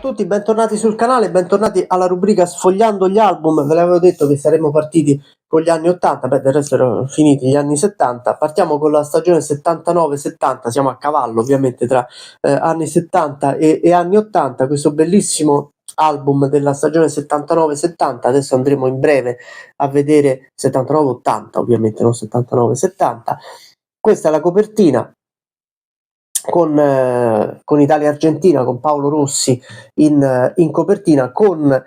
tutti, bentornati sul canale, bentornati alla rubrica Sfogliando gli album. Ve l'avevo detto che saremmo partiti con gli anni 80, beh del resto erano finiti gli anni 70. Partiamo con la stagione 79-70, siamo a cavallo ovviamente tra anni 70 e anni 80, questo bellissimo album della stagione 79-70. Adesso andremo in breve a vedere 79-80, ovviamente non 79-70. Questa è la copertina con Italia-Argentina, con Paolo Rossi in copertina, con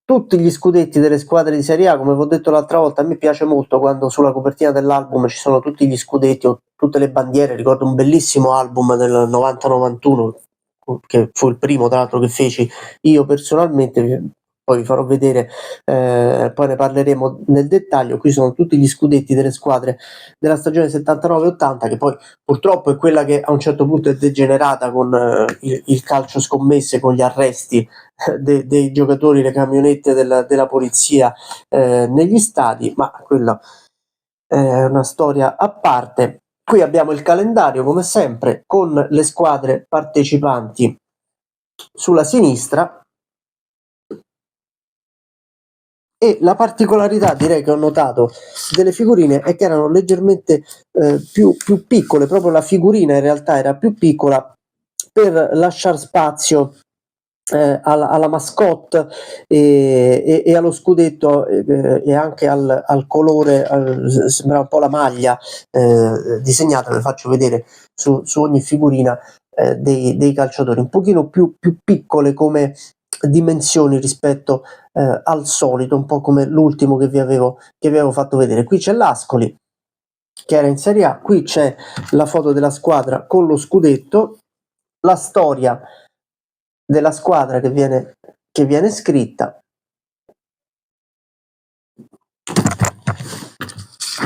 tutti gli scudetti delle squadre di Serie A. Come vi ho detto l'altra volta, a me piace molto quando sulla copertina dell'album ci sono tutti gli scudetti o tutte le bandiere. Ricordo un bellissimo album del 90-91 che fu il primo tra l'altro che feci io personalmente, poi vi farò vedere, poi ne parleremo nel dettaglio. Qui sono tutti gli scudetti delle squadre della stagione 79-80, che poi purtroppo è quella che a un certo punto è degenerata con il calcio scommesse, con gli arresti dei giocatori, le camionette della polizia negli stadi, ma quella è una storia a parte. Qui abbiamo il calendario come sempre con le squadre partecipanti sulla sinistra, e la particolarità, direi, che ho notato delle figurine è che erano leggermente più piccole. Proprio la figurina in realtà era più piccola per lasciare spazio alla mascotte e allo scudetto, e anche al colore, sembra un po' la maglia disegnata. Vi faccio vedere su ogni figurina dei calciatori un pochino più piccole come dimensioni rispetto al solito, un po' come l'ultimo che vi avevo fatto vedere. Qui c'è l'Ascoli che era in Serie A, qui c'è la foto della squadra con lo scudetto, la storia della squadra che viene scritta.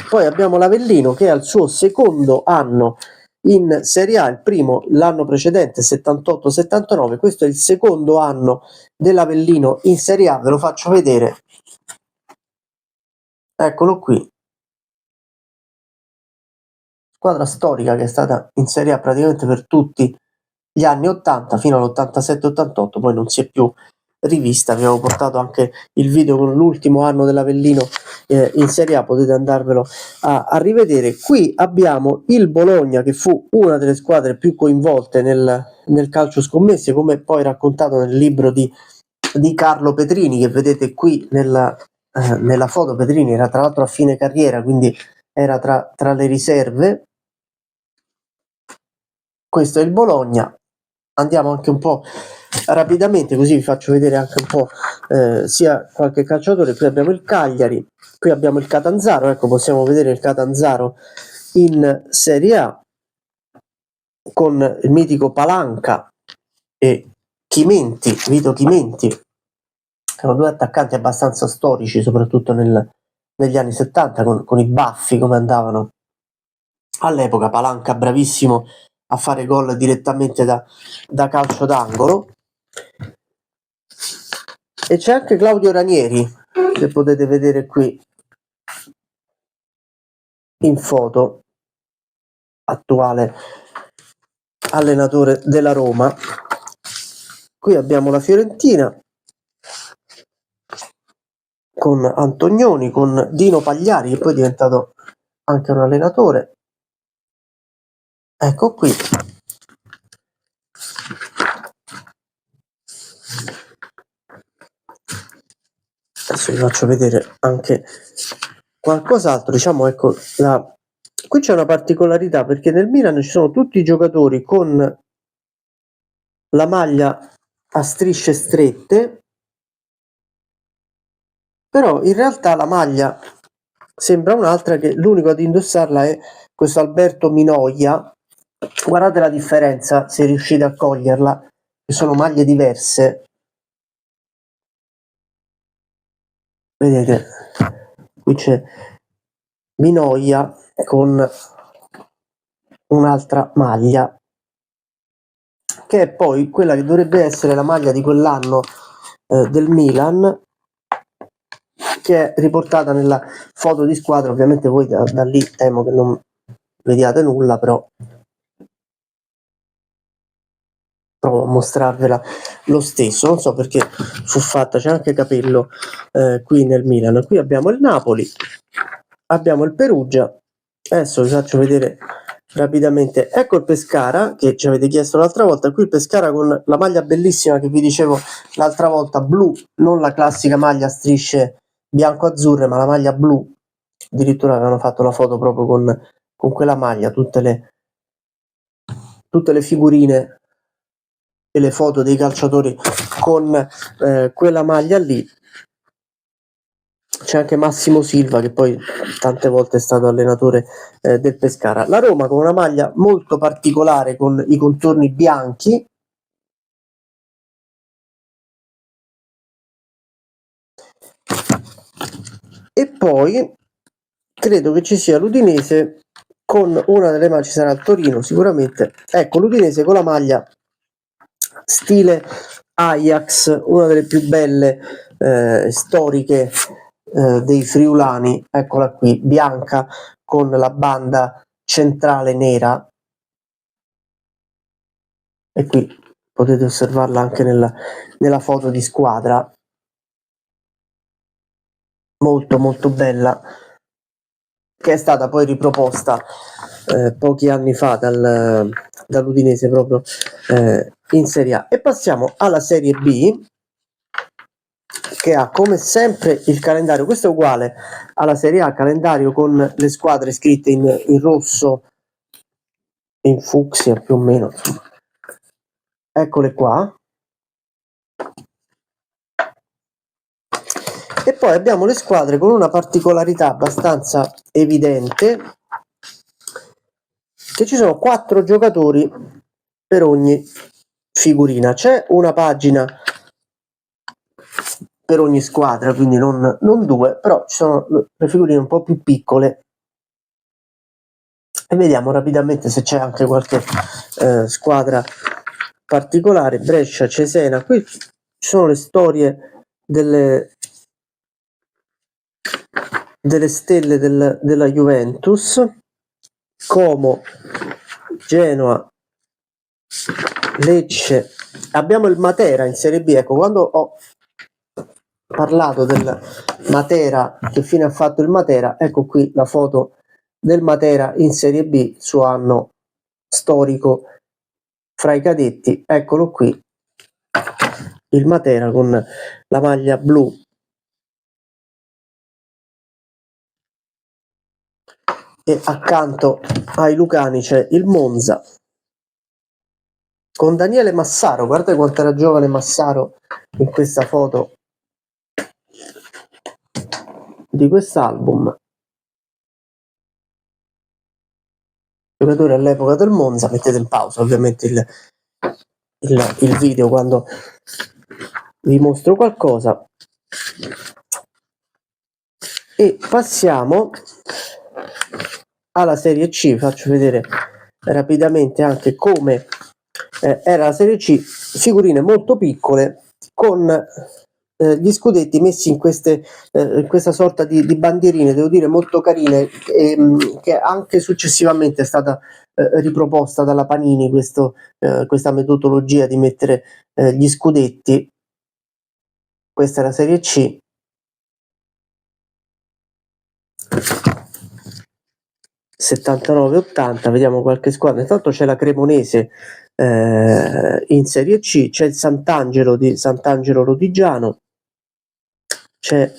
Poi abbiamo l'Avellino che è al suo secondo anno in Serie A, il primo l'anno precedente 78-79, questo è il secondo anno dell'Avellino in Serie A. Ve lo faccio vedere, eccolo qui, squadra storica che è stata in Serie A praticamente per tutti gli anni 80 fino all'87-88, poi non si è più rivista. Vi avevo portato anche il video con l'ultimo anno dell'Avellino in Serie A, potete andarvelo a rivedere. Qui abbiamo il Bologna, che fu una delle squadre più coinvolte nel calcio scommesse, come poi raccontato nel libro di Carlo Petrini, che vedete qui nella foto. Petrini era tra l'altro a fine carriera, quindi era tra le riserve. Questo è il Bologna. Andiamo anche un po' rapidamente, così vi faccio vedere anche un po' sia qualche calciatore. Qui abbiamo il Cagliari, qui abbiamo il Catanzaro, ecco, possiamo vedere il Catanzaro in Serie A con il mitico Palanca e Chimenti, Vito Chimenti. Erano due attaccanti abbastanza storici, soprattutto negli anni 70, con i baffi come andavano all'epoca. Palanca bravissimo a fare gol direttamente da calcio d'angolo. E c'è anche Claudio Ranieri, che potete vedere qui in foto, attuale allenatore della Roma. Qui abbiamo la Fiorentina con Antonioni, con Dino Pagliari, che poi è diventato anche un allenatore. Ecco qui. Adesso vi faccio vedere anche qualcos'altro. Diciamo, ecco, qui c'è una particolarità, perché nel Milan ci sono tutti i giocatori con la maglia a strisce strette, però in realtà la maglia sembra un'altra, che l'unico ad indossarla è questo Alberto Minoia. Guardate la differenza, se riuscite a coglierla, che sono maglie diverse. Vedete, qui c'è Minoia con un'altra maglia, che è poi quella che dovrebbe essere la maglia di quell'anno del Milan, che è riportata nella foto di squadra. Ovviamente voi da lì temo che non vediate nulla, però provo a mostrarvela lo stesso, non so perché fu fatta, c'è anche Capello qui nel Milan. Qui abbiamo il Napoli, abbiamo il Perugia, adesso vi faccio vedere rapidamente, ecco il Pescara che ci avete chiesto l'altra volta. Qui il Pescara con la maglia bellissima che vi dicevo l'altra volta, blu, non la classica maglia a strisce bianco-azzurre, ma la maglia blu, addirittura avevano fatto la foto proprio con quella maglia, tutte le figurine e le foto dei calciatori con quella maglia lì. C'è anche Massimo Silva che poi tante volte è stato allenatore del Pescara. La Roma con una maglia molto particolare con i contorni bianchi, e poi credo che ci sia l'Udinese con una delle maglie, ci sarà il Torino sicuramente, ecco l'Udinese con la maglia stile Ajax, una delle più belle storiche dei friulani, eccola qui, bianca con la banda centrale nera, e qui potete osservarla anche nella foto di squadra, molto molto bella, che è stata poi riproposta pochi anni fa dall'Udinese proprio in Serie A. E passiamo alla Serie B, che ha come sempre il calendario, questo è uguale alla Serie A, calendario con le squadre scritte in rosso e in fucsia più o meno, eccole qua. E poi abbiamo le squadre con una particolarità abbastanza evidente, che ci sono 4 giocatori per ogni figurina, c'è una pagina per ogni squadra, quindi non 2, però ci sono le figurine un po' più piccole e vediamo rapidamente se c'è anche qualche squadra particolare. Brescia, Cesena, qui ci sono le storie delle stelle della Juventus, Como, Genoa, Lecce, abbiamo il Matera in Serie B. Ecco, quando ho parlato del Matera, che fine ha fatto il Matera, ecco qui la foto del Matera in Serie B, suo anno storico fra i cadetti, eccolo qui il Matera con la maglia blu e accanto ai lucani c'è il Monza con Daniele Massaro. Guardate quanto era giovane Massaro in questa foto di quest'album, giocatore all'epoca del Monza. Mettete in pausa ovviamente il video quando vi mostro qualcosa e passiamo alla Serie C. Faccio vedere rapidamente anche come era la Serie C, figurine molto piccole con gli scudetti messi in questa sorta di bandierine, devo dire molto carine, che anche successivamente è stata riproposta dalla Panini questa metodologia di mettere gli scudetti. Questa è la Serie C. (79-80), vediamo qualche squadra. Intanto c'è la Cremonese in Serie C, c'è il Sant'Angelo di Sant'Angelo Lodigiano, c'è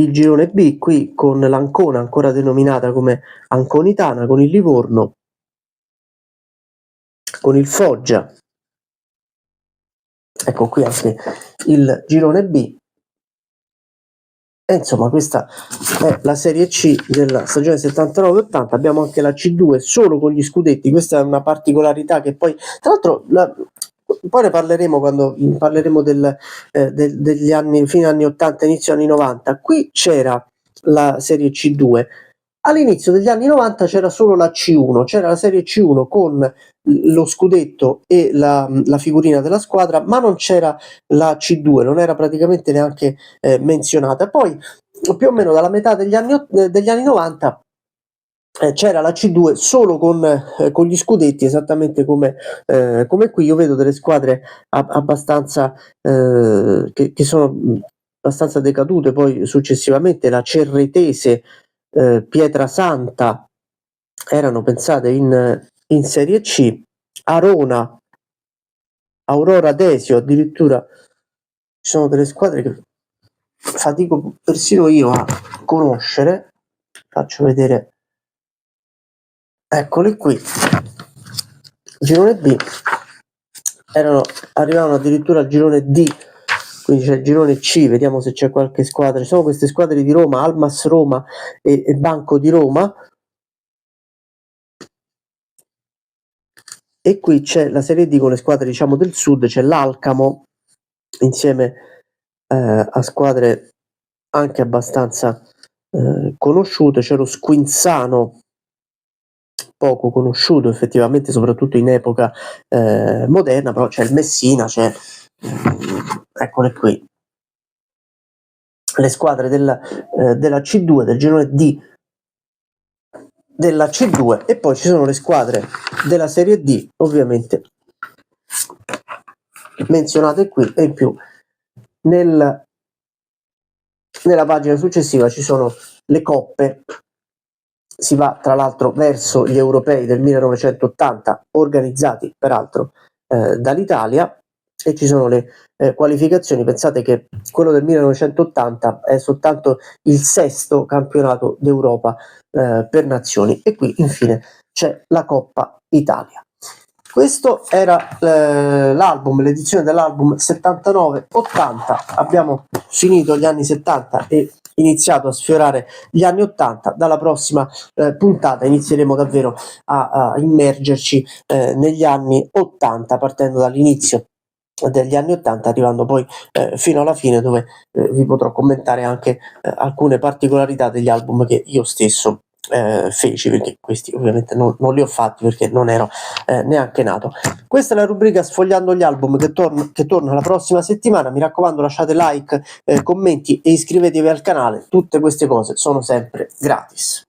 il girone B qui con l'Ancona, ancora denominata come Anconitana, con il Livorno, con il Foggia. Ecco qui anche il girone B. E insomma questa è la Serie C della stagione 79-80. Abbiamo anche la C2 solo con gli scudetti. Questa è una particolarità che poi, tra l'altro, poi ne parleremo quando parleremo degli anni, fine anni 80, inizio anni 90. Qui c'era la Serie C2. All'inizio degli anni 90 c'era solo la C1, c'era la Serie C1 con lo scudetto e la figurina della squadra, ma non c'era la C2, non era praticamente neanche menzionata. Poi più o meno dalla metà degli anni 90 c'era la C2 solo con gli scudetti, esattamente come qui. Io vedo delle squadre abbastanza che sono abbastanza decadute. Poi successivamente la Cerretese, Pietrasanta erano, pensate, in Serie C, Arona, Aurora Desio, addirittura ci sono delle squadre che fatico persino io a conoscere. Faccio vedere, eccole qui. Girone B, arrivavano addirittura al girone D, quindi c'è il girone C. Vediamo se c'è qualche squadra. Ci sono queste squadre di Roma, Almas Roma e Banco di Roma, e qui c'è la Serie D con le squadre, diciamo, del sud. C'è l'Alcamo insieme a squadre anche abbastanza conosciute. C'è lo Squinzano, poco conosciuto effettivamente, soprattutto in epoca moderna, però c'è il Messina, c'è eccole qui le squadre della C2, del girone D della C2, e poi ci sono le squadre della Serie D, ovviamente menzionate qui, e in più nella pagina successiva ci sono le coppe. Si va tra l'altro verso gli europei del 1980, organizzati peraltro dall'Italia, e ci sono le qualificazioni. Pensate che quello del 1980 è soltanto il 6º campionato d'Europa per nazioni, e qui infine c'è la Coppa Italia. Questo era l'edizione dell'album 79-80. Abbiamo finito gli anni 70 e iniziato a sfiorare gli anni 80. Dalla prossima puntata inizieremo davvero a immergerci negli anni 80, partendo dall'inizio degli anni 80, arrivando poi fino alla fine, dove vi potrò commentare anche alcune particolarità degli album che io stesso feci, perché questi ovviamente non li ho fatti perché non ero neanche nato. Questa è la rubrica Sfogliando gli album, che torna la prossima settimana. Mi raccomando, lasciate like, commenti e iscrivetevi al canale. Tutte queste cose sono sempre gratis.